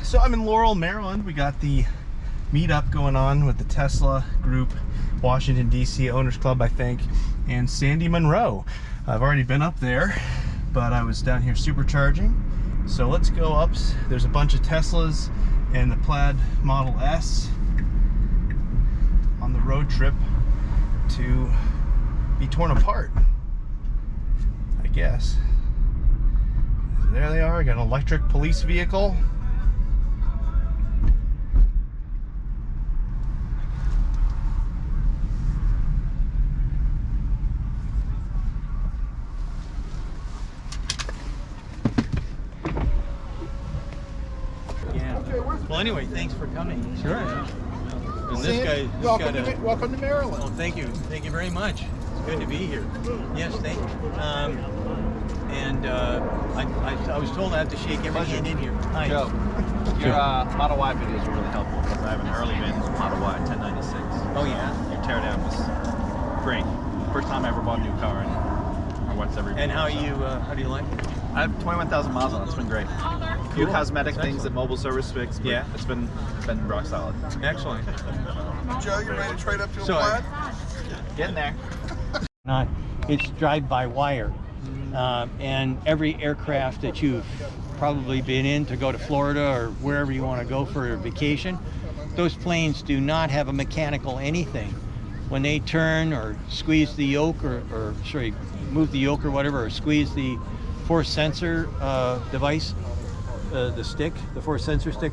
So I'm in Laurel, Maryland. We got the meetup going on with the Tesla group, Washington, D.C. Owners Club, I think, and Sandy Munro. I've already been up there, but I was down here supercharging. So let's go up. There's a bunch of Teslas and the Plaid Model S on the road trip to be torn apart, I guess. There they are. Got an electric police vehicle. Well, anyway, thanks for coming. Sure. And this guy, welcome to Maryland. Oh, thank you very much. It's good to be here. Yes, thank you. I was told I have to shake every hand in here. Hi. Joe, your Model Y videos were really helpful because I have an early vintage Model Y 1096. Oh yeah. Your teardown was great. First time I ever bought a new car, and I watched every video. And how do you like it? I have 21,000 miles on it. It's been great. A few cosmetic things that mobile service fixed, but it's been rock solid. Excellent. Joe, you ready to trade up to a Plaid? Getting there. It's drive-by-wire, and every aircraft that you've probably been in to go to Florida or wherever you want to go for a vacation, those planes do not have a mechanical anything. When they turn or squeeze the yoke or sorry, move the yoke or whatever, or squeeze the force sensor device, the force sensor stick,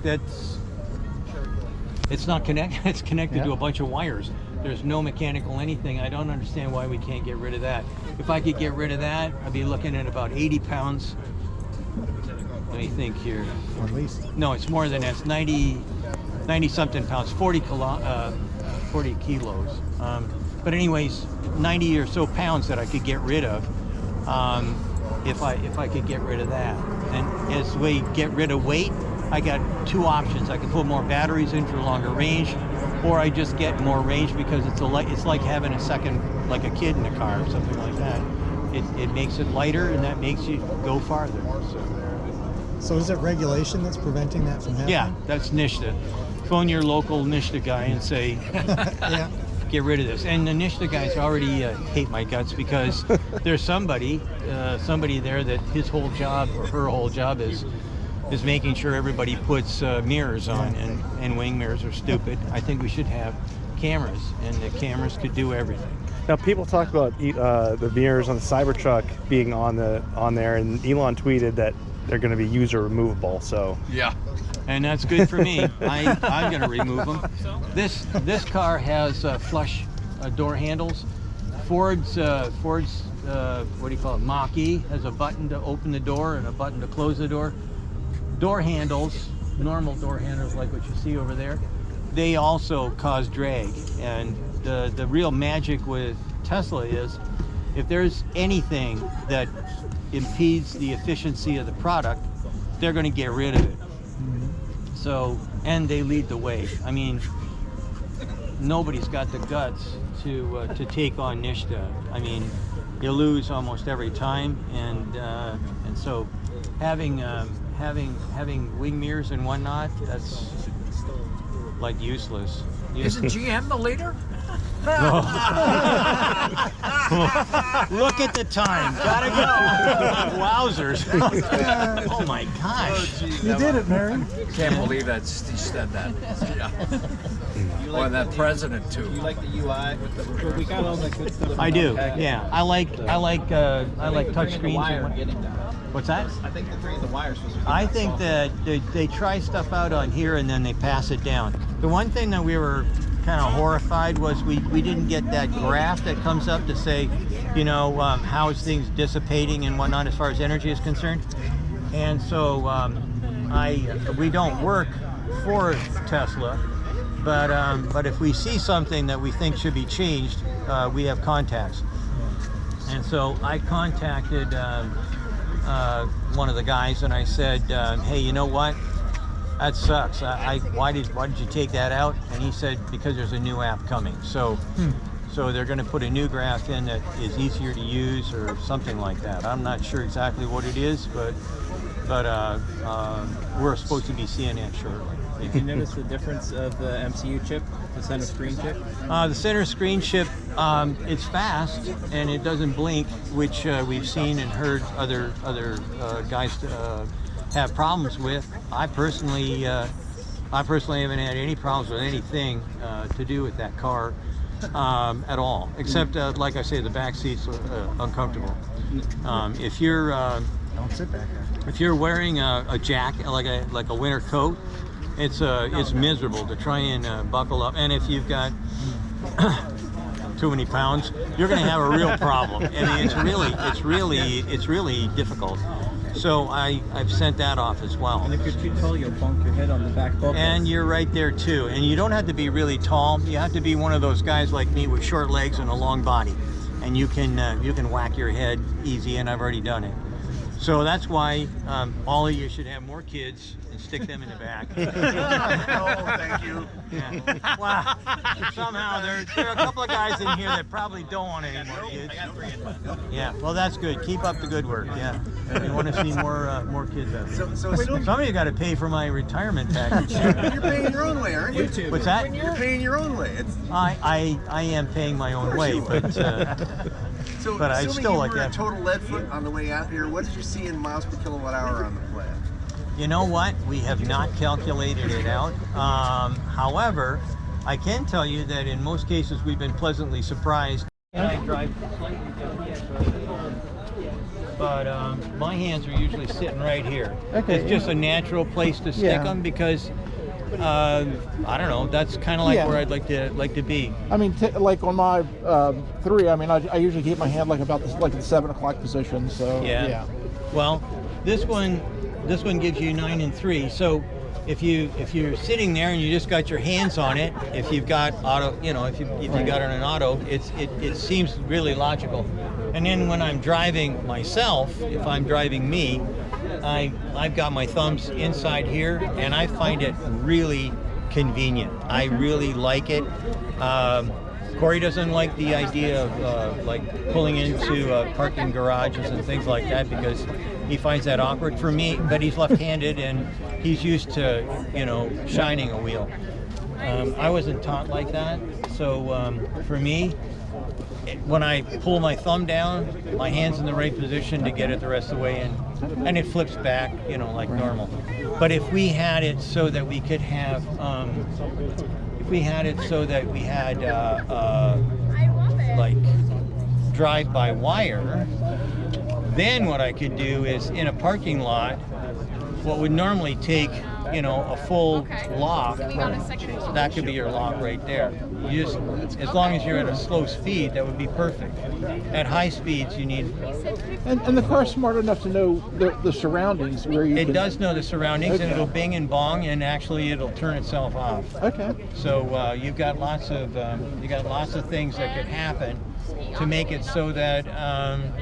it's not connected. It's connected to a bunch of wires. There's no mechanical anything. I don't understand why we can't get rid of that. If I could get rid of that, I'd be looking at about 80 pounds. Let me think here. Or at least. No, it's more than that. It's 90 something pounds, 40 kilos. But anyways, 90 or so pounds that I could get rid of. If I could get rid of that. And as we get rid of weight, I got two options. I can put more batteries in for longer range, or I just get more range because it's like having a second, like a kid in the car or something like that. It makes it lighter, and that makes you go farther. So is it regulation that's preventing that from happening? Yeah, that's NHTSA. Phone your local NHTSA guy and say, Yeah. get rid of this. And the NHTSA guys already hate my guts because there's somebody there that his whole job or her whole job is making sure everybody puts mirrors on, and wing mirrors are stupid. I think we should have cameras, and the cameras could do everything. Now people talk about the mirrors on the Cybertruck being on there, and Elon tweeted that they're going to be user removable. So yeah, and that's good for me. I'm going to remove them. This car has flush door handles. Ford's what do you call it? Mach-E has a button to open the door and a button to close the door. Door handles, normal door handles like what you see over there, they also cause drag. And the real magic with Tesla is if there's anything that impedes the efficiency of the product, they're going to get rid of it. So, and they lead the way. I mean, nobody's got the guts to take on NHTSA. I mean, you lose almost every time, and so having wing mirrors and whatnot, that's like useless. Isn't GM the leader? Look at the time. Gotta go. Wowzers. Oh my gosh. You did it, Mary. Can't believe that he said that. Or that president too. You like the UI with the reverse? We got all that good stuff. I do. Yeah. I like touch screens. What's that? I think the three of the wires was. I think that they try stuff out on here and then they pass it down. The one thing that we were kind of horrified was we didn't get that graph that comes up to say, you know, how is things dissipating and whatnot as far as energy is concerned. And so we don't work for Tesla, but if we see something that we think should be changed, we have contacts. And so I contacted one of the guys and I said, hey, you know what? That sucks. Why did you take that out? And he said, because there's a new app coming. So they're going to put a new graph in that is easier to use or something like that. I'm not sure exactly what it is, but we're supposed to be seeing that shortly. Did you notice the difference of the MCU chip, the center screen chip? The center screen chip, it's fast and it doesn't blink, which we've seen and heard other guys have problems with. I personally haven't had any problems with anything to do with that car at all, except like I say, the back seat's uncomfortable. If you're Don't sit back there. if you're wearing a jacket, like a winter coat, it's miserable to try and buckle up. And if you've got too many pounds, you're going to have a real problem. I mean, it's really difficult. So I've sent that off as well. And if you're too tall, you'll bonk your head on the back bulkhead. And you're right there too. And you don't have to be really tall. You have to be one of those guys like me with short legs and a long body, and you can whack your head easy. And I've already done it. So that's why all of you should have more kids and stick them in the back. Oh, thank you. Yeah. Well, somehow there are a couple of guys in here that probably don't want any more kids. Yeah, well, that's good. Keep up the good work. Yeah, we want to see more kids out there. So Some of you got to pay for my retirement package. you're paying your own way, aren't you? What's that? You're paying your own way. It's, I am paying my own way, but so but I assuming still you like were that. a total lead foot on the way out here, what did you see in miles per kilowatt hour on the Plaid? You know what? We have not calculated it out. However, I can tell you that in most cases we've been pleasantly surprised. And I drive slightly down, but my hands are usually sitting right here. Okay. It's just a natural place to stick them because I don't know. That's kind of like where I'd like to be. I mean, like on my 3, I mean, I usually keep my hand like about the 7 o'clock position. So Yeah. Well, this one gives you 9 and 3. So if you're sitting there and you just got your hands on it, if you've got auto, if you got it on an auto, it seems really logical. And then when I'm driving myself, if I'm driving me, I've got my thumbs inside here, and I find it really convenient. I really like it. Corey doesn't like the idea of like pulling into parking garages and things like that because he finds that awkward. For me, but he's left-handed and he's used to, shining a wheel. I wasn't taught like that, so for me, when I pull my thumb down, my hand's in the right position to get it the rest of the way, and it flips back, like normal. But if we had it so that we could have, like drive-by-wire, then what I could do is in a parking lot, what would normally take, a full lock, that could be your lock right there. You just, as long as you're at a slow speed, that would be perfect. At high speeds, you need. And the car's smart enough to know the surroundings where you. It does know the surroundings, and it'll bing and bong, and actually it'll turn itself off. Okay. So you've got lots of things that could happen to make it so that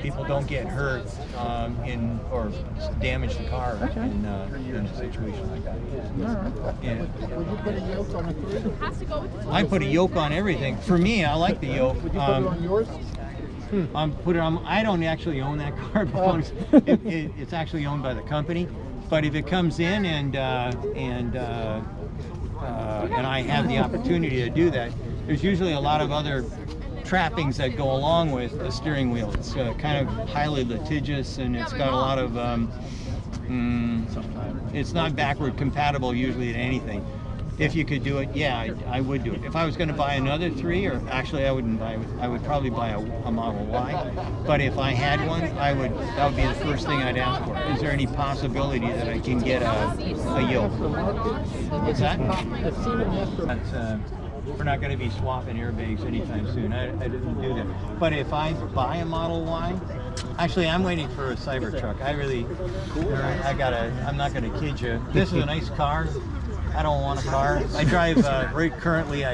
people don't get hurt or damage the car in a situation like that. All right. Yeah. Would you put a yoke on a 3? I put a yoke on everything. For me, I like the yoke. Would you put it on yours? Put it on. I don't actually own that car. It's actually owned by the company. But if it comes in and I have the opportunity to do that, there's usually a lot of other trappings that go along with the steering wheel. It's kind of highly litigious, and it's got a lot of it's not backward compatible usually to anything. If you could do it, yeah, I would do it. If I was going to buy another 3, or actually I wouldn't buy it, I would probably buy a Model Y. But if I had one, that would be the first thing I'd ask for. Is there any possibility that I can get a yoke? What's that? We're not going to be swapping airbags anytime soon. I didn't do that. But if I buy a Model Y, actually I'm waiting for a Cybertruck. I'm not going to kid you. This is a nice car. I don't want a car. I drive right currently.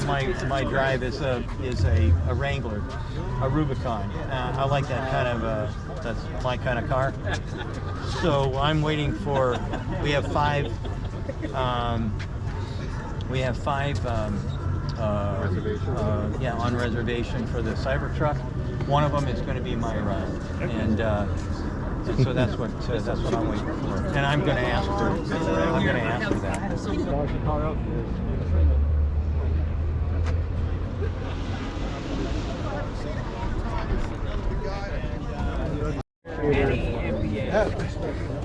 My drive is a Wrangler, a Rubicon. I like that kind of. That's my kind of car. So I'm waiting for. We have 5. On reservation for the Cybertruck. One of them is going to be my ride, and So that's what I'm waiting for, and I'm going to ask for that.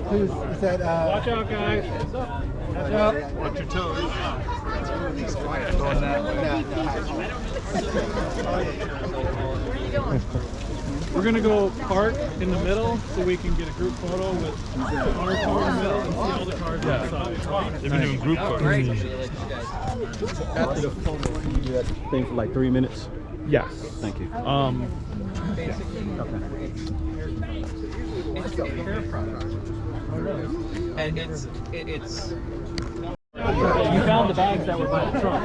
Who's is that? Watch out, guys. Watch out. Watch your toes. We're gonna go park in the middle so we can get a group photo with our car in the middle and see all the cars outside. They've been doing group photos. After the photo, can you do that thing for like 3 minutes? Yes. Thank you. And it's. You found the bags that were by the trunk.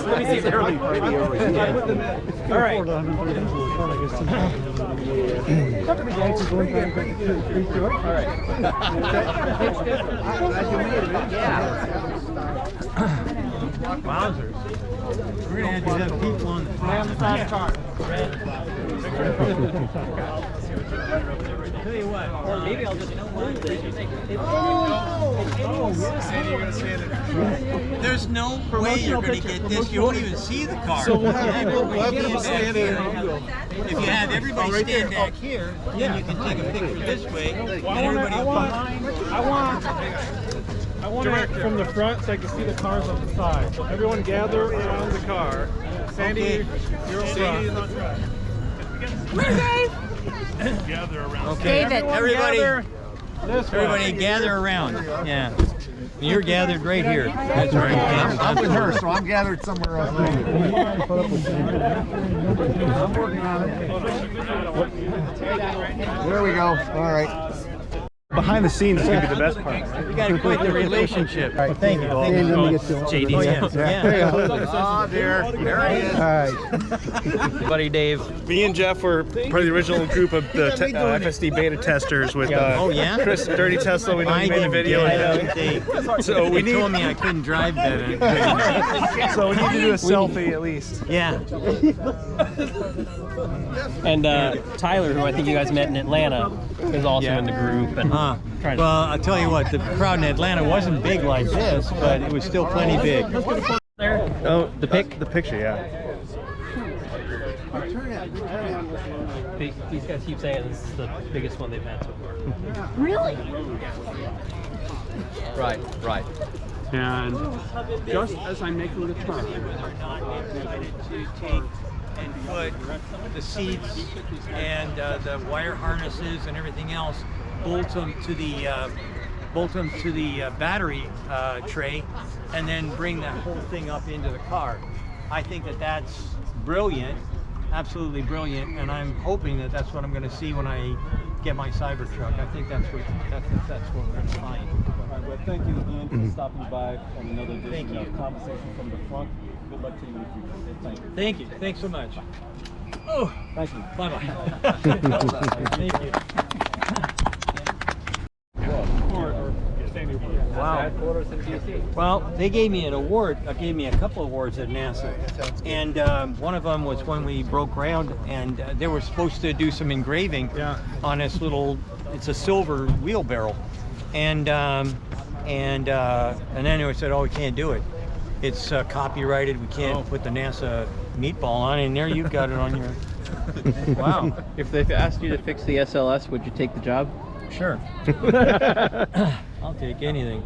Let me see if they're all right. Wowzers. We're going to have people on the car. Tell you what, or maybe I'll just there's no way you're going to get this. You won't even see the car. So we'll have people stand there. If you have everybody stand back here, then you can take a picture this way, and everybody behind. I want it from the front so I can see the cars on the side. So everyone gather around the car. Sandy, you're on front. Gather around. Okay, David. Everybody gather around. Yeah. You're gathered right here. That's right. I'm with her, so I'm gathered somewhere else. I'm working on it. There we go. All right. Behind the scenes is going to be the best part. You got to quit the relationship. All right, thank you. JD. Yeah. Oh, dear. There he is. All right. Buddy Dave. Me and Jeff were part of the original group of the FSD beta testers with Oh, yeah? Chris, Dirty Tesla. We know you made a video. So we told me I couldn't drive better. So we need to do a selfie at least. Yeah. And Tyler, who I think you guys met in Atlanta, is also in the group. And Well, I'll tell you what, the crowd in Atlanta wasn't big like this, but it was still plenty big. Oh, the picture, yeah. these guys keep saying this is the biggest one they've had so far. Really? Right. And just as I'm making the turn, To take and put the seats and the wire harnesses and everything else, bolt them to the battery tray, and then bring that whole thing up into the car. I think that that's brilliant, absolutely brilliant, and I'm hoping that that's what I'm going to see when I get my Cybertruck. I think that's what we're going to find. All right, well, thank you again for stopping by on another edition of Conversation from the Front. Good luck to you in the future. Thank you. Thank you. Thanks so much. Oh, thank you. Bye-bye. Thank you. Wow. Well, they gave me an award. Gave me a couple awards at NASA, and one of them was when we broke ground, and they were supposed to do some engraving on this little. It's a silver wheelbarrow, and then they said, "Oh, we can't do it. It's copyrighted. We can't put the NASA meatball on." And there you've got it on your. Wow. if they've asked you to fix the SLS, would you take the job? Sure. I'll take anything.